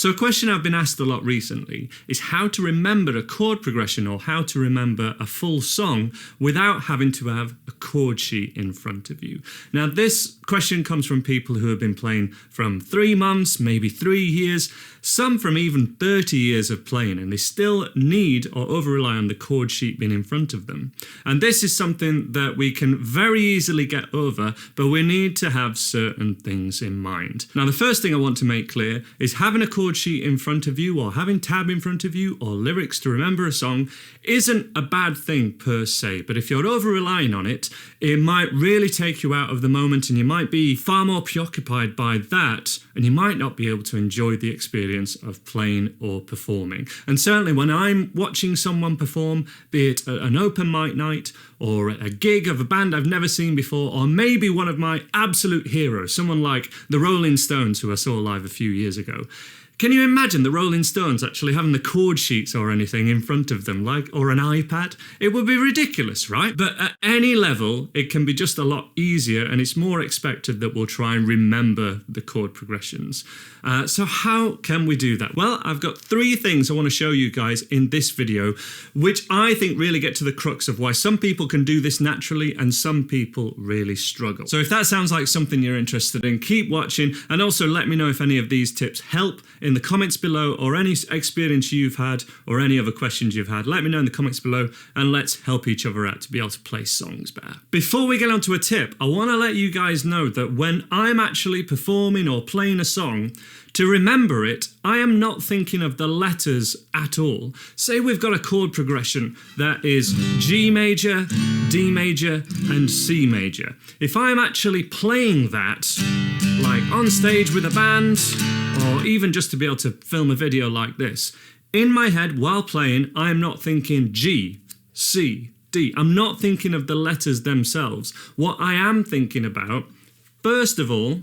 So a question I've been asked a lot recently is how to remember a chord progression or how to remember a full song without having to have a chord sheet in front of you. Now this question comes from people who have been playing from 3 months, maybe 3 years, some from even 30 years of playing, and they still need or over-rely on the chord sheet being in front of them. And this is something that we can very easily get over, but we need to have certain things in mind. Now the first thing I want to make clear is having a chord sheet in front of you or having tab in front of you or lyrics to remember a song isn't a bad thing per se, but if you're over-relying on it, it might really take you out of the moment and you might be far more preoccupied by that and you might not be able to enjoy the experience of playing or performing. And certainly when I'm watching someone perform, be it an open mic night or a gig of a band I've never seen before, or maybe one of my absolute heroes, someone like the Rolling Stones who I saw live a few years ago. Can you imagine the Rolling Stones actually having the chord sheets or anything in front of them, or an iPad? It would be ridiculous, right? But at any level, it can be just a lot easier and it's more expected that we'll try and remember the chord progressions. So how can we do that? Well, I've got 3 things I want to show you guys in this video, which I think really get to the crux of why some people can do this naturally and some people really struggle. So if that sounds like something you're interested in, keep watching and also let me know if any of these tips help in the comments below, or any experience you've had or any other questions you've had. Let me know in the comments below and let's help each other out to be able to play songs better. Before we get on to a tip, I want to let you guys know that when I'm actually performing or playing a song, to remember it, I am not thinking of the letters at all. Say we've got a chord progression that is G major, D major, and C major. If I'm actually playing that, like on stage with a band, or even just to be able to film a video like this, in my head while playing, I'm not thinking G, C, D. I'm not thinking of the letters themselves. What I am thinking about, first of all,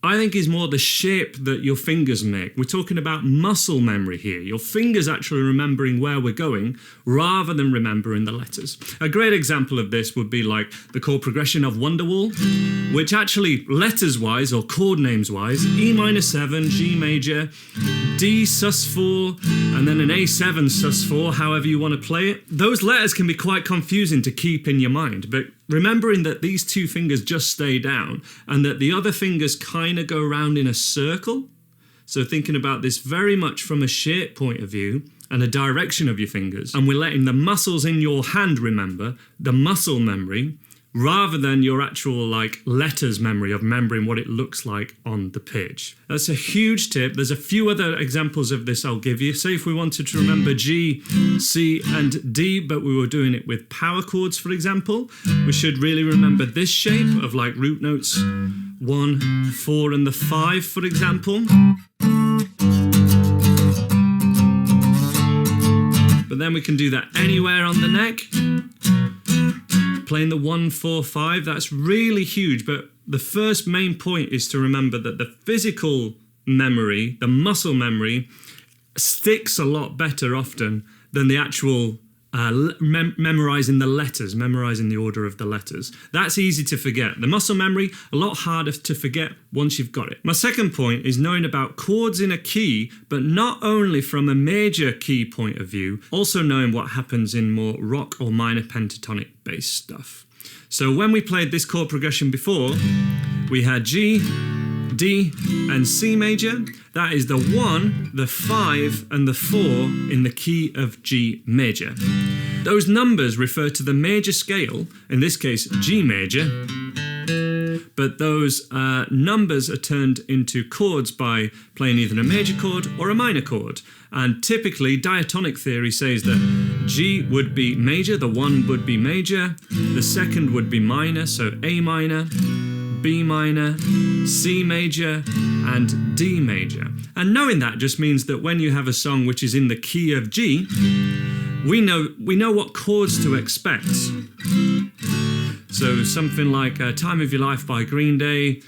I think is more the shape that your fingers make. We're talking about muscle memory here. Your fingers actually remembering where we're going rather than remembering the letters. A great example of this would be like the chord progression of Wonderwall, which actually letters-wise or chord names-wise, E minor 7, G major, D sus4, and then an A7 sus4, however you want to play it. Those letters can be quite confusing to keep in your mind, but remembering that these 2 fingers just stay down and that the other fingers kind of go around in a circle. So thinking about this very much from a shape point of view and a direction of your fingers, and we're letting the muscles in your hand remember, the muscle memory, rather than your actual letters memory of remembering what it looks like on the page. That's a huge tip. There's a few other examples of this I'll give you. Say if we wanted to remember G, C and D, but we were doing it with power chords, for example, we should really remember this shape of like root notes 1, 4 and the 5, for example. But then we can do that anywhere on the neck. Playing the 1, 4, 5, that's really huge, but the first main point is to remember that the physical memory, the muscle memory, sticks a lot better often than the actual memorizing the letters, memorizing the order of the letters. That's easy to forget. The muscle memory, a lot harder to forget once you've got it. My second point is knowing about chords in a key, but not only from a major key point of view, also knowing what happens in more rock or minor pentatonic based stuff. So when we played this chord progression before, we had G, D and C major. That is the 1, the 5 and the 4 in the key of G major. Those numbers refer to the major scale, in this case G major, but those numbers are turned into chords by playing either a major chord or a minor chord. And typically diatonic theory says that G would be major, the 1 would be major, the 2nd would be minor, so A minor, B minor, C major, and D major. And knowing that just means that when you have a song which is in the key of G, we know what chords to expect. So something like Time of Your Life by Green Day,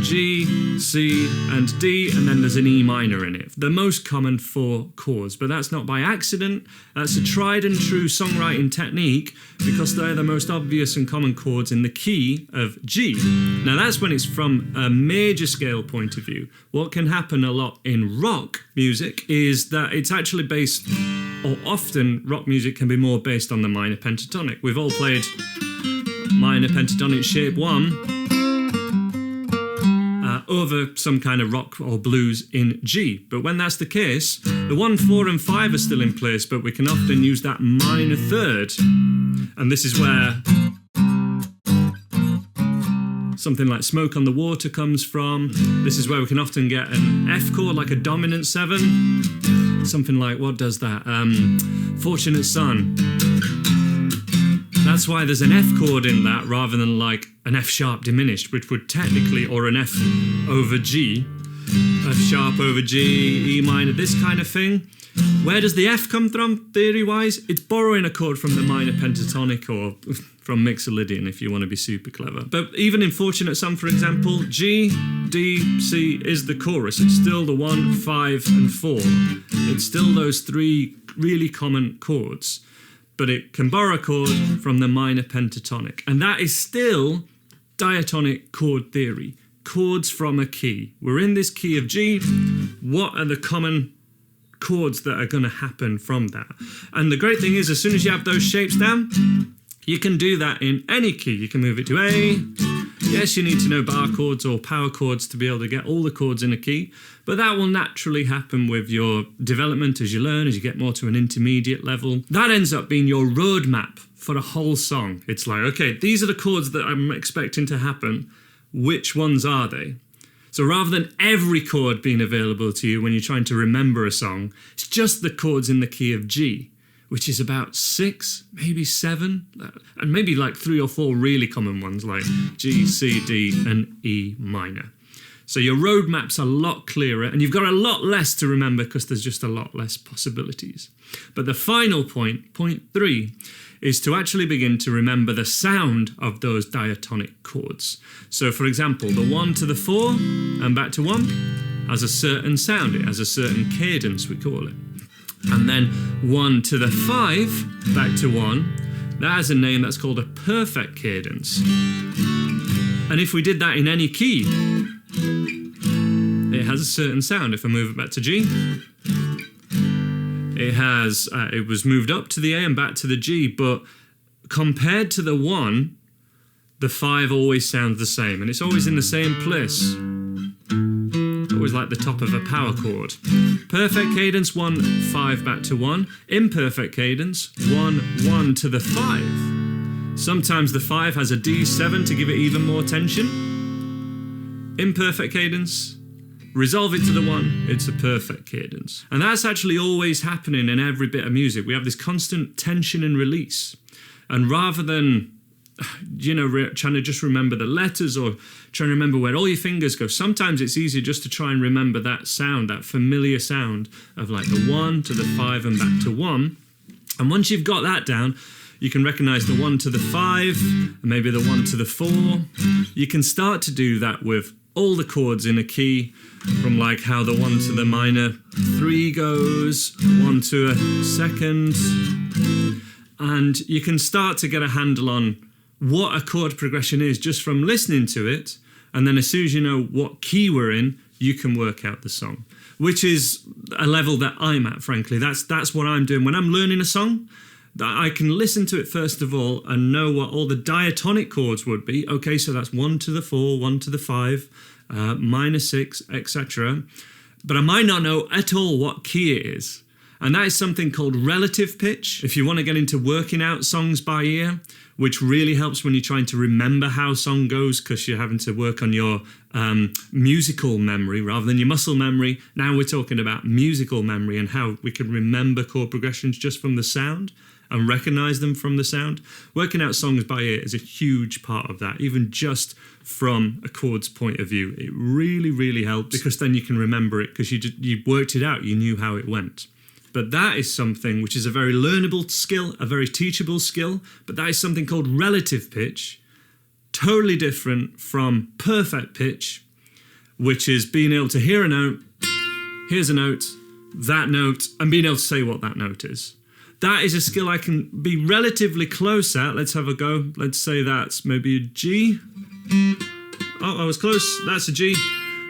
G, C, and D, and then there's an E minor in it. The most common 4 chords, but that's not by accident. That's a tried and true songwriting technique because they're the most obvious and common chords in the key of G. Now that's when it's from a major scale point of view. What can happen a lot in rock music is that it's actually based, or often rock music can be more based on the minor pentatonic. We've all played minor pentatonic shape 1 over some kind of rock or blues in G. But when that's the case, the 1, 4 and 5 are still in place, but we can often use that minor third. And this is where something like Smoke on the Water comes from. This is where we can often get an F chord, like a dominant 7. Something like, what does that? Fortunate Son. That's why there's an F chord in that rather than like an F sharp diminished, which would technically, or an F over G, F sharp over G, E minor, this kind of thing. Where does the F come from, theory-wise? It's borrowing a chord from the minor pentatonic or from Mixolydian if you want to be super clever. But even in Fortunate Son, for example, G, D, C is the chorus. It's still the 1, 5 and 4. It's still those 3 really common chords. But it can borrow a chord from the minor pentatonic. And that is still diatonic chord theory. Chords from a key. We're in this key of G. What are the common chords that are going to happen from that? And the great thing is, as soon as you have those shapes down, you can do that in any key. You can move it to A. Yes, you need to know bar chords or power chords to be able to get all the chords in a key, but that will naturally happen with your development as you learn, as you get more to an intermediate level. That ends up being your roadmap for a whole song. It's like, okay, these are the chords that I'm expecting to happen. Which ones are they? So rather than every chord being available to you when you're trying to remember a song, it's just the chords in the key of G, which is about 6, maybe 7, and maybe like 3 or 4 really common ones like G, C, D, and E minor. So your roadmap's a lot clearer, and you've got a lot less to remember because there's just a lot less possibilities. But the final point, point 3, is to actually begin to remember the sound of those diatonic chords. So for example, the 1 to the 4 and back to 1 has a certain sound. It has a certain cadence, we call it. And then 1 to the 5 back to 1, that has a name that's called a perfect cadence. And if we did that in any key, it has a certain sound. If I move it back to G, it was moved up to the A and back to the G, but compared to the 1, the 5 always sounds the same, and it's always in the same place. Always like the top of a power chord. Perfect cadence, 1, 5 back to 1. Imperfect cadence, 1, 1 to the 5. Sometimes the 5 has a D7 to give it even more tension. Imperfect cadence, resolve it to the 1, it's a perfect cadence. And that's actually always happening in every bit of music. We have this constant tension and release. And rather than trying to just remember the letters or trying to remember where all your fingers go, sometimes it's easier just to try and remember that sound, that familiar sound of like the 1 to the 5 and back to 1. And once you've got that down, you can recognize the 1 to the 5 and maybe the 1 to the 4. You can start to do that with all the chords in a key, from like how the 1 to the minor 3 goes, 1 to a second. And you can start to get a handle on what a chord progression is just from listening to it, and then as soon as you know what key we're in, you can work out the song, which is a level that I'm at, frankly. That's what I'm doing. When I'm learning a song, that I can listen to it first of all and know what all the diatonic chords would be. Okay, so that's 1 to the 4, 1 to the 5, minor 6, etc. But I might not know at all what key it is. And that is something called relative pitch. If you want to get into working out songs by ear, which really helps when you're trying to remember how a song goes because you're having to work on your musical memory rather than your muscle memory. Now we're talking about musical memory and how we can remember chord progressions just from the sound and recognize them from the sound. Working out songs by ear is a huge part of that, even just from a chord's point of view. It really, really helps because then you can remember it because you worked it out, you knew how it went. But that is something which is a very learnable skill, a very teachable skill, but that is something called relative pitch, totally different from perfect pitch, which is being able to hear a note, here's a note, that note, and being able to say what that note is. That is a skill I can be relatively close at. Let's have a go. Let's say that's maybe a G. Oh, I was close. That's a G.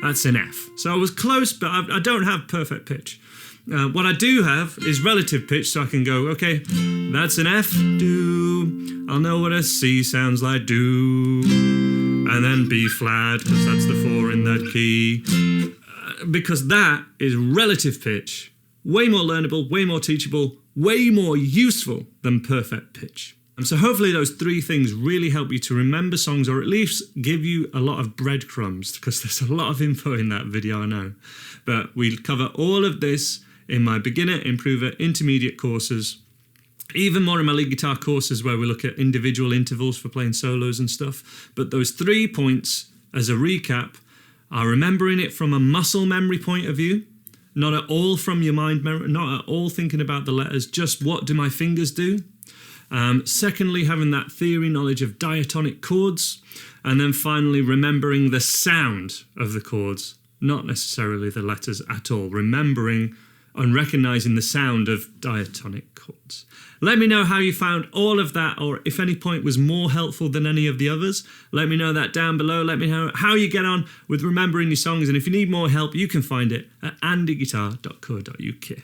That's an F. So I was close, but I don't have perfect pitch. What I do have is relative pitch, so I can go, okay, that's an F, do. I'll know what a C sounds like, do. And then B flat, because that's the 4 in that key. Because that is relative pitch. Way more learnable, way more teachable, way more useful than perfect pitch. And so hopefully those 3 things really help you to remember songs, or at least give you a lot of breadcrumbs, because there's a lot of info in that video, I know. But we'll cover all of this in my beginner, improver, intermediate courses, even more in my lead guitar courses where we look at individual intervals for playing solos and stuff. But those 3 points, as a recap, are remembering it from a muscle memory point of view, not at all from your mind memory, not at all thinking about the letters, just what do my fingers do? Secondly, having that theory knowledge of diatonic chords. And then finally, remembering the sound of the chords, not necessarily the letters at all. Remembering and recognizing the sound of diatonic chords. Let me know how you found all of that, or if any point was more helpful than any of the others. Let me know that down below. Let me know how you get on with remembering your songs. And if you need more help, you can find it at andyguitar.co.uk.